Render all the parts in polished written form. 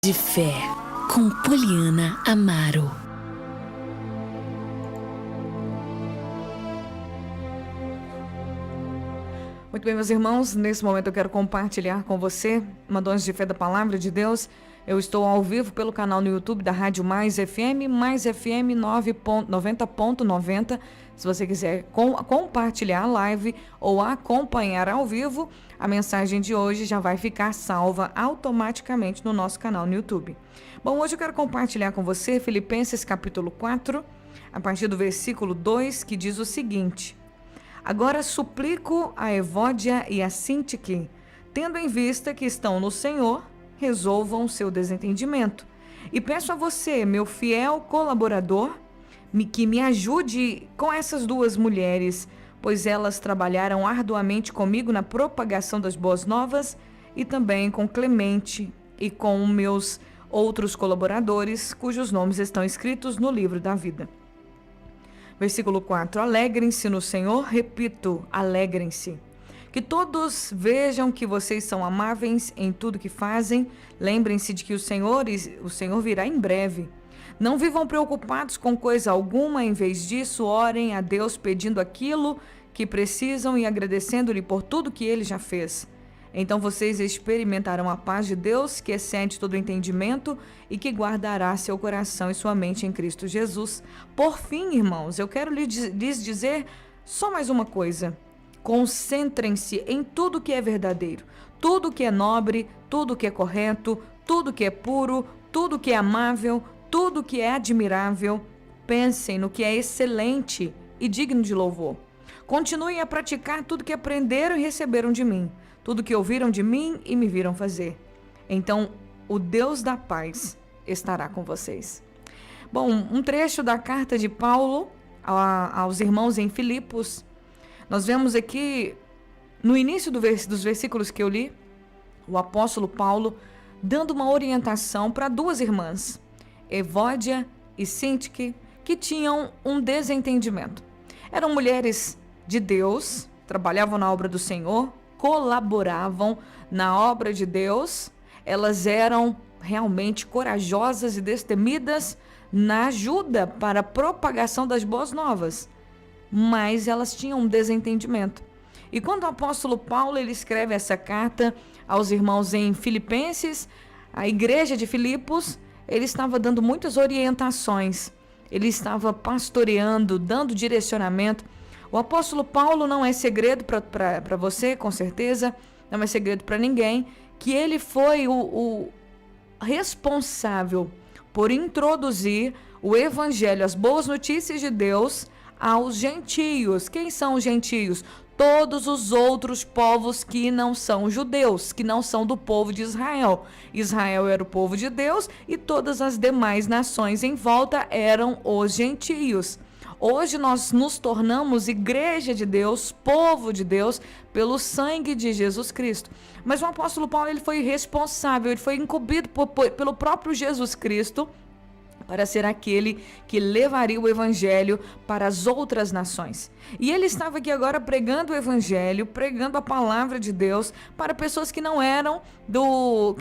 de Fé, com Poliana Amaro. Muito bem, meus irmãos, nesse momento eu quero compartilhar com você uma dose de fé da Palavra de Deus. Eu estou ao vivo pelo canal no YouTube da Rádio Mais FM 90.90. Se você quiser compartilhar a live ou acompanhar ao vivo, a mensagem de hoje já vai ficar salva automaticamente no nosso canal no YouTube. Bom, hoje eu quero compartilhar com você Filipenses capítulo 4, a partir do versículo 2, que diz o seguinte: Agora suplico a Evódia e a Sintique, tendo em vista que estão no Senhor, resolvam seu desentendimento. E peço a você, meu fiel colaborador, que me ajude com essas duas mulheres, pois elas trabalharam arduamente comigo na propagação das boas novas, e também com Clemente e com meus outros colaboradores, cujos nomes estão escritos no livro da vida. Versículo 4. Alegrem-se no Senhor, repito, alegrem-se. Que todos vejam que vocês são amáveis em tudo que fazem. Lembrem-se de que o Senhor virá em breve. Não vivam preocupados com coisa alguma, em vez disso, orem a Deus pedindo aquilo que precisam e agradecendo-lhe por tudo que ele já fez. Então vocês experimentarão a paz de Deus, que excede todo entendimento e que guardará seu coração e sua mente em Cristo Jesus. Por fim, irmãos, eu quero lhes dizer só mais uma coisa. Concentrem-se em tudo que é verdadeiro, tudo que é nobre, tudo que é correto, tudo que é puro, tudo que é amável, tudo que é admirável. Pensem no que é excelente e digno de louvor. Continuem a praticar tudo que aprenderam e receberam de mim, tudo que ouviram de mim e me viram fazer. Então, o Deus da paz estará com vocês. Bom, um trecho da carta de Paulo aos irmãos em Filipos. Nós vemos aqui, no início dos versículos que eu li, o apóstolo Paulo dando uma orientação para duas irmãs, Evódia e Sintique, que tinham um desentendimento. Eram mulheres de Deus, trabalhavam na obra do Senhor, colaboravam na obra de Deus. Elas eram realmente corajosas e destemidas na ajuda para a propagação das boas novas, mas elas tinham um desentendimento. E quando o apóstolo Paulo ele escreve essa carta aos irmãos em Filipenses, a igreja de Filipos, ele estava dando muitas orientações, ele estava pastoreando, dando direcionamento. O apóstolo Paulo, não é segredo para você, com certeza, não é segredo para ninguém, que ele foi o responsável por introduzir o evangelho, as boas notícias de Deus aos gentios. Quem são os gentios? Todos os outros povos que não são judeus, que não são do povo de Israel. Israel era o povo de Deus e todas as demais nações em volta eram os gentios. Hoje nós nos tornamos igreja de Deus, povo de Deus, pelo sangue de Jesus Cristo. Mas o apóstolo Paulo ele foi responsável, ele foi incumbido pelo próprio Jesus Cristo para ser aquele que levaria o evangelho para as outras nações. E ele estava aqui agora pregando o evangelho, pregando a palavra de Deus para pessoas que não eram do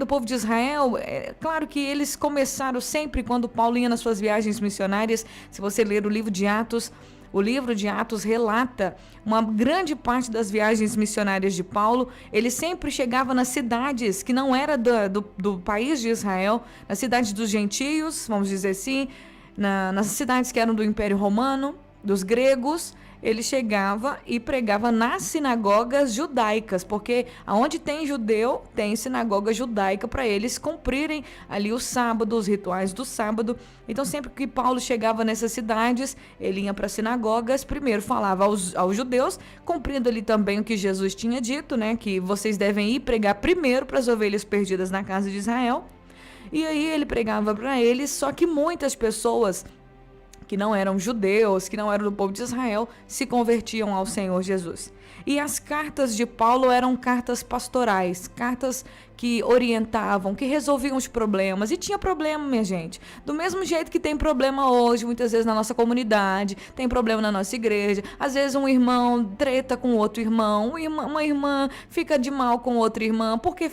povo de Israel. É claro que eles começaram sempre quando Paulo ia nas suas viagens missionárias. Se você ler o livro de Atos, o livro de Atos relata uma grande parte das viagens missionárias de Paulo. Ele sempre chegava nas cidades que não era do país de Israel, nas cidades dos gentios, vamos dizer assim, nas cidades que eram do Império Romano, dos gregos. Ele chegava e pregava nas sinagogas judaicas, porque aonde tem judeu, tem sinagoga judaica para eles cumprirem ali o sábado, os rituais do sábado. Então, sempre que Paulo chegava nessas cidades, ele ia para as sinagogas, primeiro falava aos judeus, cumprindo ali também o que Jesus tinha dito, né? Que vocês devem ir pregar primeiro para as ovelhas perdidas na casa de Israel. E aí ele pregava para eles, só que muitas pessoas que não eram judeus, que não eram do povo de Israel, se convertiam ao Senhor Jesus. E as cartas de Paulo eram cartas pastorais, cartas que orientavam, que resolviam os problemas. E tinha problema, minha gente. Do mesmo jeito que tem problema hoje, muitas vezes na nossa comunidade, tem problema na nossa igreja. Às vezes um irmão treta com outro irmão, uma irmã fica de mal com outra irmã, porque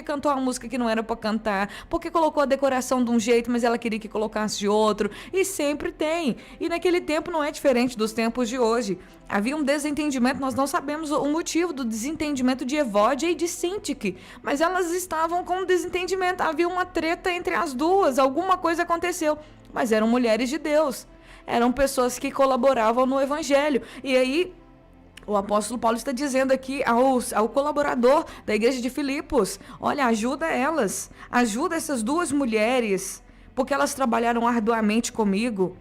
cantou a música que não era para cantar, porque colocou a decoração de um jeito, mas ela queria que colocasse de outro. E sempre tem. E naquele tempo não é diferente dos tempos de hoje. Havia um desentendimento, nós não sabemos o motivo do desentendimento de Evódia e de Sintique, mas elas estavam com um desentendimento, havia uma treta entre as duas, alguma coisa aconteceu, mas eram mulheres de Deus, eram pessoas que colaboravam no evangelho. E aí o apóstolo Paulo está dizendo aqui ao colaborador da igreja de Filipos: olha, ajuda elas, ajuda essas duas mulheres, porque elas trabalharam arduamente comigo.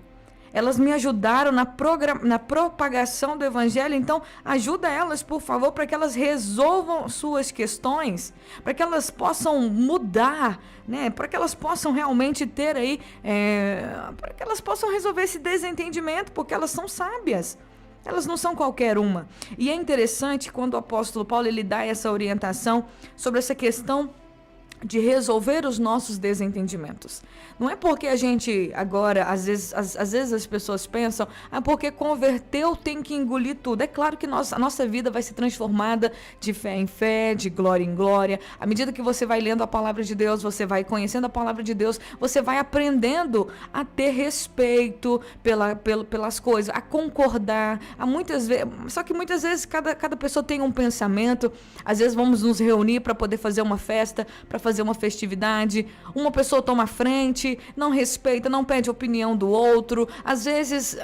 Elas me ajudaram na propagação do evangelho, então ajuda elas, por favor, para que elas resolvam suas questões, para que elas possam mudar, né? Para que elas possam realmente ter aí, para que elas possam resolver esse desentendimento, porque elas são sábias. Elas não são qualquer uma. E é interessante quando o apóstolo Paulo ele dá essa orientação sobre essa questão de resolver os nossos desentendimentos. Não é porque a gente agora, às vezes as pessoas pensam, porque converteu tem que engolir tudo. É claro que a nossa vida vai ser transformada de fé em fé, de glória em glória. À medida que você vai lendo a palavra de Deus, você vai conhecendo a palavra de Deus, você vai aprendendo a ter respeito pelas coisas, a concordar. Só que muitas vezes cada pessoa tem um pensamento. Às vezes vamos nos reunir para poder fazer uma festa, para fazer uma festividade, uma pessoa toma a frente, não respeita, não pede a opinião do outro, às vezes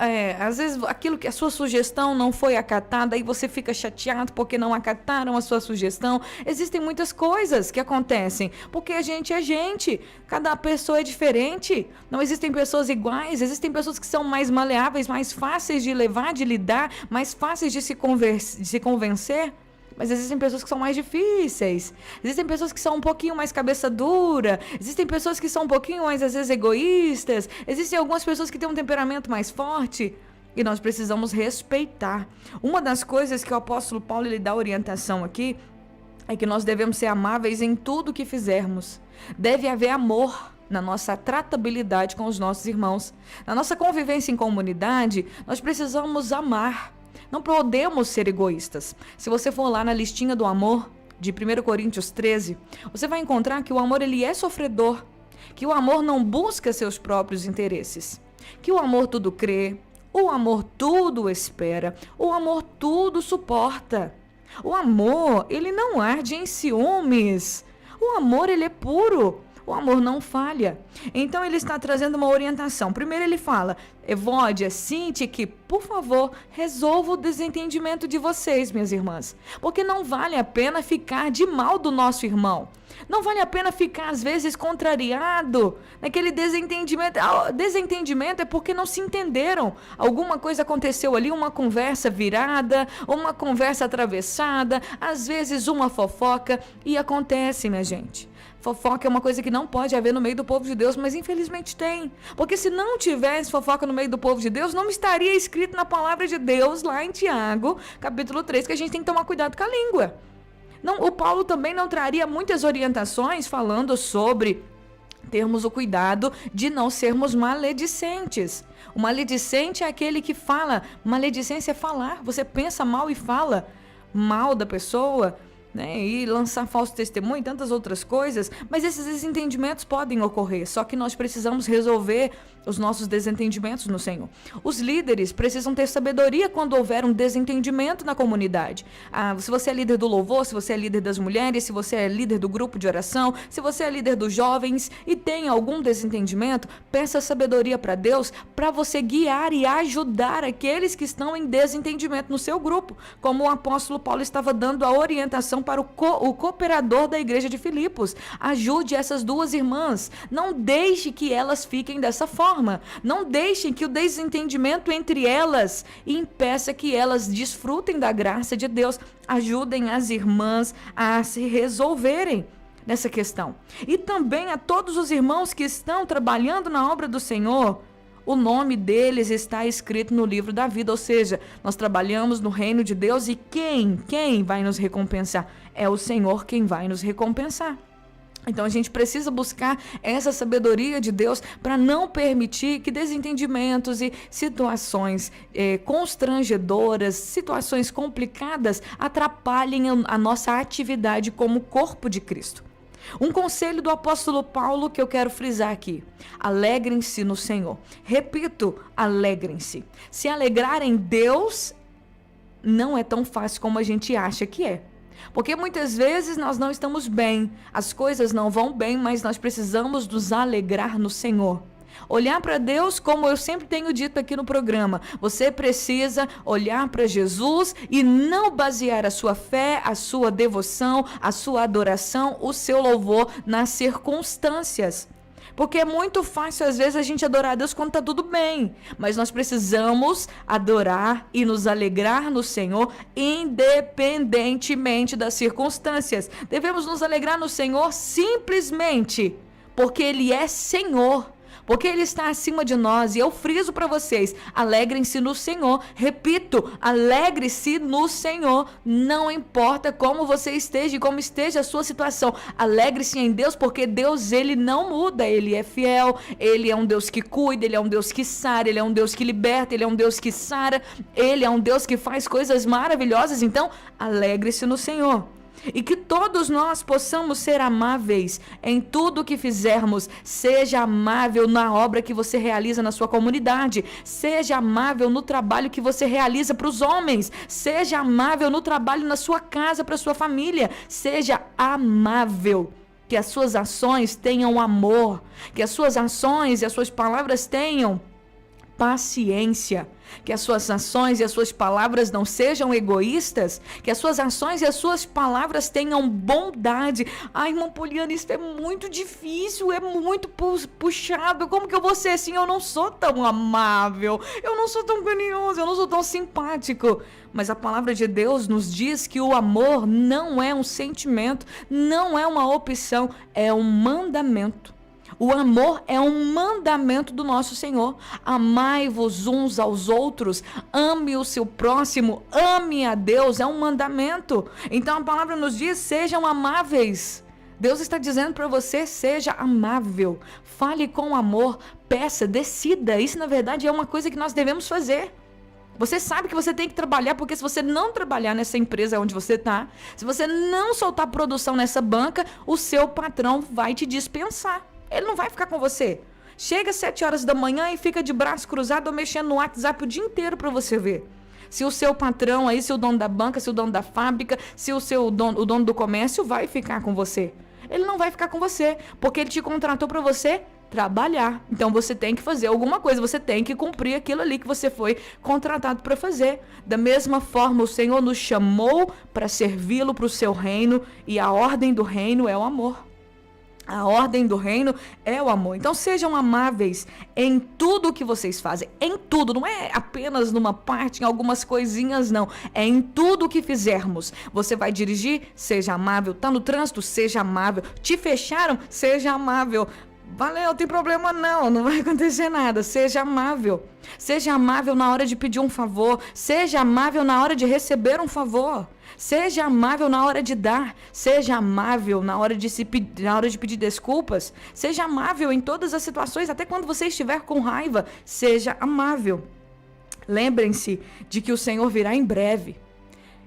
aquilo que a sua sugestão não foi acatada, aí você fica chateado porque não acataram a sua sugestão. Existem muitas coisas que acontecem, porque a gente é gente, cada pessoa é diferente, não existem pessoas iguais, existem pessoas que são mais maleáveis, mais fáceis de levar, de lidar, mais fáceis de se convencer. Mas existem pessoas que são mais difíceis. Existem pessoas que são um pouquinho mais cabeça dura. Existem pessoas que são um pouquinho mais, às vezes, egoístas. Existem algumas pessoas que têm um temperamento mais forte. E nós precisamos respeitar. Uma das coisas que o apóstolo Paulo ele dá orientação aqui é que nós devemos ser amáveis em tudo que fizermos. Deve haver amor na nossa tratabilidade com os nossos irmãos. Na nossa convivência em comunidade, nós precisamos amar. Não podemos ser egoístas. Se você for lá na listinha do amor, de 1 Coríntios 13, você vai encontrar que o amor ele é sofredor, que o amor não busca seus próprios interesses, que o amor tudo crê, o amor tudo espera, o amor tudo suporta. O amor, ele não arde em ciúmes. O amor, ele é puro. O amor não falha. Então ele está trazendo uma orientação. Primeiro ele fala: Evódia, Sintique, por favor, resolva o desentendimento de vocês, minhas irmãs. Porque não vale a pena ficar de mal do nosso irmão. Não vale a pena ficar, às vezes, contrariado naquele desentendimento. Desentendimento é porque não se entenderam. Alguma coisa aconteceu ali, uma conversa virada, uma conversa atravessada, às vezes uma fofoca. E acontece, minha gente. Fofoca é uma coisa que não pode haver no meio do povo de Deus, mas infelizmente tem. Porque se não tivesse fofoca no meio do povo de Deus, não estaria escrito na palavra de Deus, lá em Tiago, capítulo 3, que a gente tem que tomar cuidado com a língua. Não, o Paulo também não traria muitas orientações falando sobre termos o cuidado de não sermos maledicentes. O maledicente é aquele que fala. Maledicência é falar. Você pensa mal e fala mal da pessoa, né, e lançar falso testemunho e tantas outras coisas, mas esses desentendimentos podem ocorrer, só que nós precisamos resolver os nossos desentendimentos no Senhor. Os líderes precisam ter sabedoria quando houver um desentendimento na comunidade. Se você é líder do louvor, se você é líder das mulheres, se você é líder do grupo de oração, se você é líder dos jovens e tem algum desentendimento, peça sabedoria para Deus para você guiar e ajudar aqueles que estão em desentendimento no seu grupo, como o apóstolo Paulo estava dando a orientação para o cooperador da igreja de Filipos. Ajude essas duas irmãs, não deixe que elas fiquem dessa forma, não deixem que o desentendimento entre elas impeça que elas desfrutem da graça de Deus. Ajudem as irmãs a se resolverem nessa questão. E também a todos os irmãos que estão trabalhando na obra do Senhor, o nome deles está escrito no livro da vida, ou seja, nós trabalhamos no reino de Deus e quem vai nos recompensar? É o Senhor quem vai nos recompensar. Então a gente precisa buscar essa sabedoria de Deus para não permitir que desentendimentos e situações constrangedoras, situações complicadas atrapalhem a nossa atividade como corpo de Cristo. Um conselho do apóstolo Paulo que eu quero frisar aqui: alegrem-se no Senhor. Repito, alegrem-se. Se alegrar em Deus não é tão fácil como a gente acha que é. Porque muitas vezes nós não estamos bem, as coisas não vão bem, mas nós precisamos nos alegrar no Senhor. Olhar para Deus, como eu sempre tenho dito aqui no programa, você precisa olhar para Jesus e não basear a sua fé, a sua devoção, a sua adoração, o seu louvor nas circunstâncias. Porque é muito fácil, às vezes, a gente adorar a Deus quando está tudo bem. Mas nós precisamos adorar e nos alegrar no Senhor, independentemente das circunstâncias. Devemos nos alegrar no Senhor simplesmente porque Ele é Senhor. Porque Ele está acima de nós. E eu friso para vocês: alegrem-se no Senhor. Repito, alegre-se no Senhor. Não importa como você esteja e como esteja a sua situação. Alegre-se em Deus, porque Deus, Ele não muda. Ele é fiel. Ele é um Deus que cuida. Ele é um Deus que sara. Ele é um Deus que liberta. Ele é um Deus que sara. Ele é um Deus que faz coisas maravilhosas. Então, alegre-se no Senhor. E que todos nós possamos ser amáveis em tudo o que fizermos. Seja amável na obra que você realiza na sua comunidade. Seja amável no trabalho que você realiza para os homens. Seja amável no trabalho na sua casa, para a sua família. Seja amável. Que as suas ações tenham amor. Que as suas ações e as suas palavras tenham paciência. Que as suas ações e as suas palavras não sejam egoístas, que as suas ações e as suas palavras tenham bondade. Ai, irmã Poliana, isso é muito difícil, é muito puxado. Como que eu vou ser assim? Eu não sou tão amável, eu não sou tão carinhoso, eu não sou tão simpático. Mas a palavra de Deus nos diz que o amor não é um sentimento, não é uma opção, é um mandamento. O amor é um mandamento do nosso Senhor. Amai-vos uns aos outros, ame o seu próximo, ame a Deus, é um mandamento. Então a palavra nos diz: sejam amáveis. Deus está dizendo para você: seja amável, fale com amor, peça, decida. Isso na verdade é uma coisa que nós devemos fazer. Você sabe que você tem que trabalhar, porque se você não trabalhar nessa empresa onde você está, se você não soltar produção nessa banca, o seu patrão vai te dispensar. Ele não vai ficar com você. Chega às 7 horas da manhã e fica de braço cruzado ou mexendo no WhatsApp o dia inteiro para você ver. Se o seu patrão aí, se o dono da banca, se o dono da fábrica, se o dono do comércio vai ficar com você. Ele não vai ficar com você, porque ele te contratou para você trabalhar. Então você tem que fazer alguma coisa, você tem que cumprir aquilo ali que você foi contratado para fazer. Da mesma forma, o Senhor nos chamou para servi-lo para o seu reino, e a ordem do reino é o amor. A ordem do reino é o amor. Então sejam amáveis em tudo o que vocês fazem. Em tudo, não é apenas numa parte, em algumas coisinhas, não. É em tudo o que fizermos. Você vai dirigir? Seja amável. Tá no trânsito? Seja amável. Te fecharam? Seja amável. Valeu, tem problema não vai acontecer nada. Seja amável. Seja amável na hora de pedir um favor. Seja amável na hora de receber um favor. Seja amável na hora de dar. Seja amável na hora de pedir desculpas. Seja amável em todas as situações, até quando você estiver com raiva. Seja amável. Lembrem-se de que o Senhor virá em breve.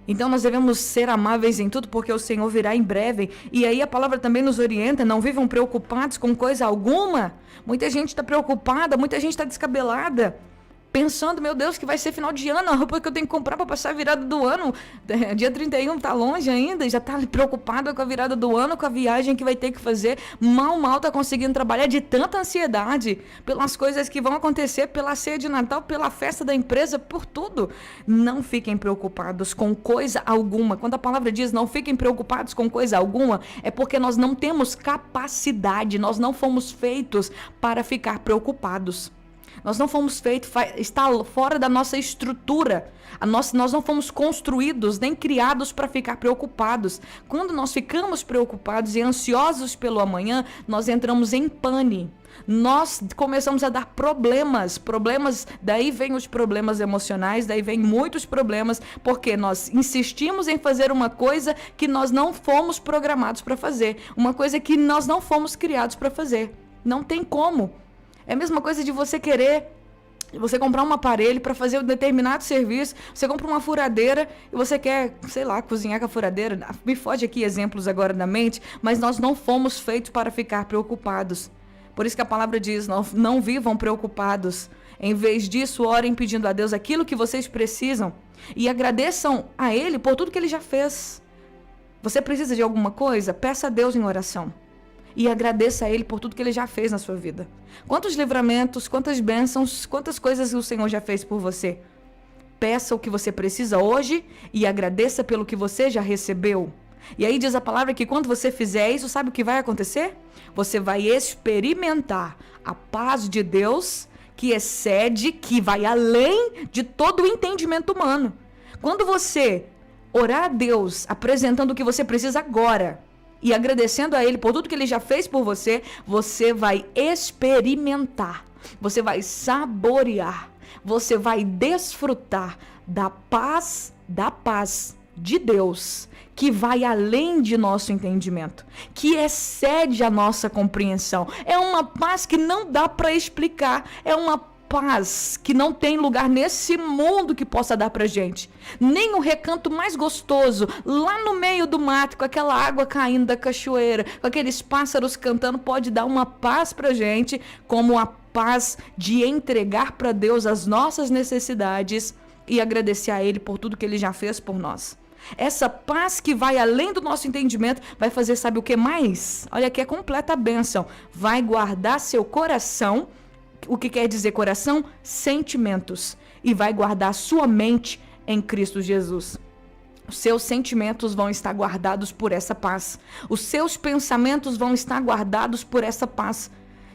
Então nós devemos ser amáveis em tudo, porque o Senhor virá em breve. E aí a palavra também nos orienta: não vivam preocupados com coisa alguma. Muita gente está preocupada, muita gente está descabelada, pensando: meu Deus, que vai ser final de ano, a roupa que eu tenho que comprar para passar a virada do ano, dia 31 tá longe ainda, já tá preocupada com a virada do ano, com a viagem que vai ter que fazer, mal tá conseguindo trabalhar, de tanta ansiedade pelas coisas que vão acontecer, pela ceia de Natal, pela festa da empresa, por tudo. Não fiquem preocupados com coisa alguma. Quando a palavra diz não fiquem preocupados com coisa alguma, é porque nós não temos capacidade, nós não fomos feitos para ficar preocupados. Nós não fomos feitos, está fora da nossa estrutura. Nós não fomos construídos nem criados para ficar preocupados. Quando nós ficamos preocupados e ansiosos pelo amanhã, nós entramos em pane. Nós começamos a dar problemas, daí vem os problemas emocionais, daí vem muitos problemas, porque nós insistimos em fazer uma coisa que nós não fomos programados para fazer, uma coisa que nós não fomos criados para fazer. Não tem como. É a mesma coisa de você comprar um aparelho para fazer um determinado serviço, você compra uma furadeira e você quer, sei lá, cozinhar com a furadeira. Me foge aqui exemplos agora na mente, mas nós não fomos feitos para ficar preocupados. Por isso que a palavra diz, não vivam preocupados. Em vez disso, orem pedindo a Deus aquilo que vocês precisam e agradeçam a Ele por tudo que Ele já fez. Você precisa de alguma coisa? Peça a Deus em oração. E agradeça a Ele por tudo que Ele já fez na sua vida. Quantos livramentos, quantas bênçãos, quantas coisas o Senhor já fez por você. Peça o que você precisa hoje e agradeça pelo que você já recebeu. E aí diz a palavra que quando você fizer isso, sabe o que vai acontecer? Você vai experimentar a paz de Deus que excede, que vai além de todo o entendimento humano. Quando você orar a Deus apresentando o que você precisa agora e agradecendo a Ele por tudo que Ele já fez por você, você vai experimentar, você vai saborear, você vai desfrutar da paz de Deus, que vai além de nosso entendimento, que excede a nossa compreensão. É uma paz que não dá para explicar, é uma paz que não tem lugar nesse mundo que possa dar pra gente. Nem o recanto mais gostoso, lá no meio do mato, com aquela água caindo da cachoeira, com aqueles pássaros cantando, pode dar uma paz pra gente, como a paz de entregar para Deus as nossas necessidades e agradecer a Ele por tudo que Ele já fez por nós. Essa paz que vai além do nosso entendimento vai fazer, sabe o que mais? Olha aqui, é completa bênção. Vai guardar seu coração. O que quer dizer coração? Sentimentos. E vai guardar sua mente em Cristo Jesus. Os seus sentimentos vão estar guardados por essa paz. Os seus pensamentos vão estar guardados por essa paz.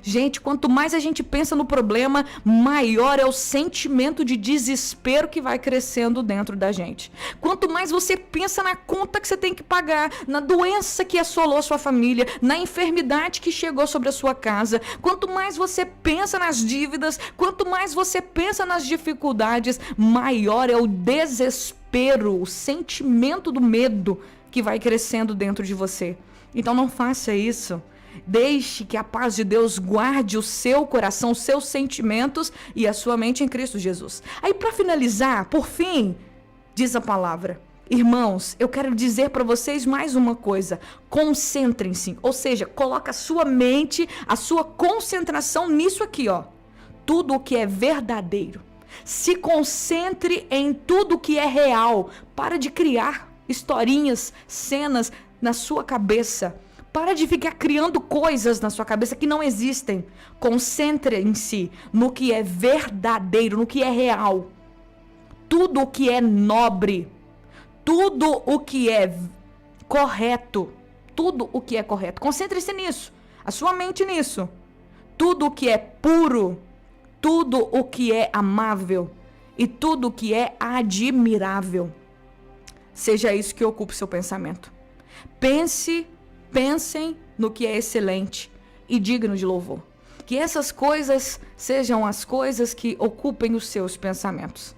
Gente, quanto mais a gente pensa no problema, maior é o sentimento de desespero que vai crescendo dentro da gente. Quanto mais você pensa na conta que você tem que pagar, na doença que assolou a sua família, na enfermidade que chegou sobre a sua casa, quanto mais você pensa nas dívidas, quanto mais você pensa nas dificuldades, maior é o desespero, o sentimento do medo que vai crescendo dentro de você. Então não faça isso. Deixe que a paz de Deus guarde o seu coração, os seus sentimentos e a sua mente em Cristo Jesus. Aí, para finalizar, por fim, diz a palavra: irmãos, eu quero dizer para vocês mais uma coisa. Concentrem-se, ou seja, coloca a sua mente, a sua concentração nisso aqui, ó. Tudo o que é verdadeiro. Se concentre em tudo que é real. Para de criar historinhas, cenas na sua cabeça. Para de ficar criando coisas na sua cabeça que não existem. Concentre-se no que é verdadeiro, no que é real. Tudo o que é nobre, tudo o que é correto, tudo o que é correto. Concentre-se nisso, a sua mente nisso. Tudo o que é puro, tudo o que é amável e tudo o que é admirável. Seja isso que ocupe seu pensamento. Pensem no que é excelente e digno de louvor. Que essas coisas sejam as coisas que ocupem os seus pensamentos.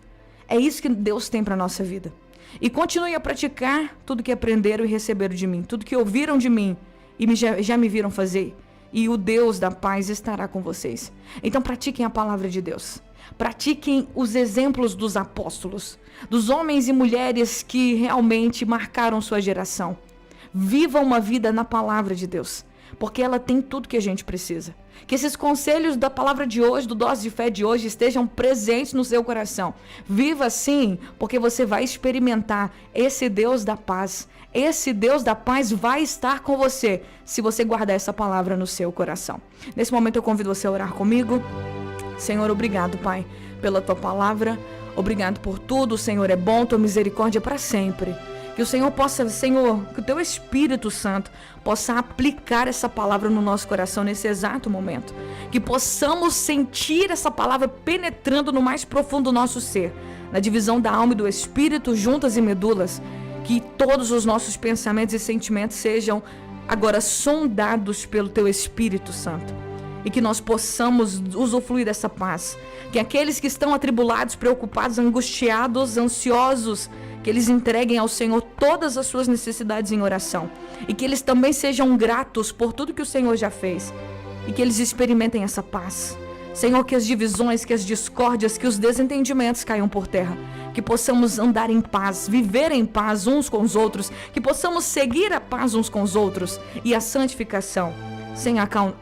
É isso que Deus tem para a nossa vida. E continue a praticar tudo que aprenderam e receberam de mim, tudo que ouviram de mim e já me viram fazer. E o Deus da paz estará com vocês. Então pratiquem a palavra de Deus. Pratiquem os exemplos dos apóstolos, dos homens e mulheres que realmente marcaram sua geração. Viva uma vida na palavra de Deus, porque ela tem tudo que a gente precisa. Que esses conselhos da palavra de hoje, do Dose de Fé de hoje, estejam presentes no seu coração. Viva assim, porque você vai experimentar esse Deus da paz. Esse Deus da paz vai estar com você, se você guardar essa palavra no seu coração. Nesse momento eu convido você a orar comigo. Senhor, obrigado, Pai, pela Tua palavra. Obrigado por tudo, Senhor, é bom, Tua misericórdia para sempre. Que o Senhor possa, Senhor, que o Teu Espírito Santo possa aplicar essa palavra no nosso coração nesse exato momento. Que possamos sentir essa palavra penetrando no mais profundo do nosso ser, na divisão da alma e do espírito, juntas e medulas. Que todos os nossos pensamentos e sentimentos sejam agora sondados pelo Teu Espírito Santo. E que nós possamos usufruir dessa paz. Que aqueles que estão atribulados, preocupados, angustiados, ansiosos, que eles entreguem ao Senhor todas as suas necessidades em oração. E que eles também sejam gratos por tudo que o Senhor já fez. E que eles experimentem essa paz. Senhor, que as divisões, que as discórdias, que os desentendimentos caiam por terra. Que possamos andar em paz, viver em paz uns com os outros. Que possamos seguir a paz uns com os outros. E a santificação,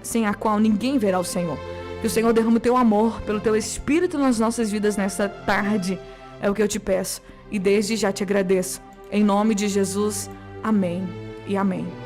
sem a qual ninguém verá o Senhor. Que o Senhor derrame o Teu amor pelo Teu Espírito nas nossas vidas nesta tarde. É o que eu te peço. E desde já te agradeço. Em nome de Jesus, amém e amém.